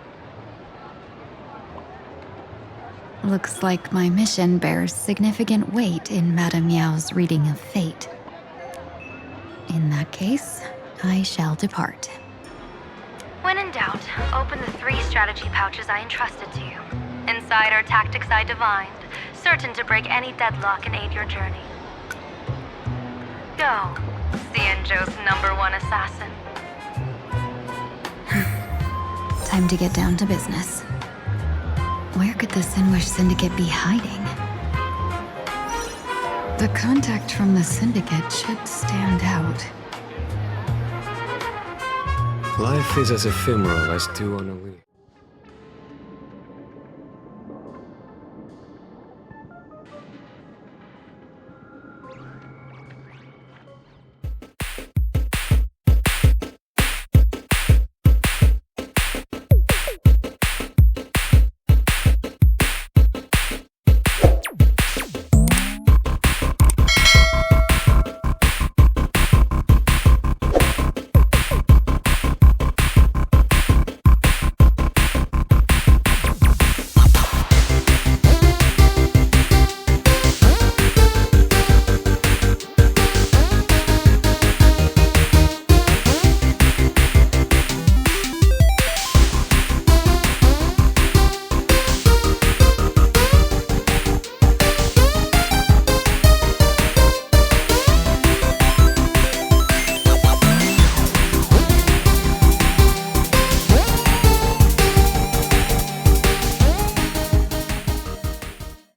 Looks like my mission bears significant weight in Madame Yao's reading of fate. In that case, I shall depart. When in doubt, open the 3 strategy pouches I entrusted to you. Inside are tactics I divined, certain to break any deadlock and aid your journey. Go, Xianzhou's #1 assassin. Time to get down to business. Where could the Sinwish Syndicate be hiding? The contact from the Syndicate should stand out. Life is as ephemeral as dew on a leaf.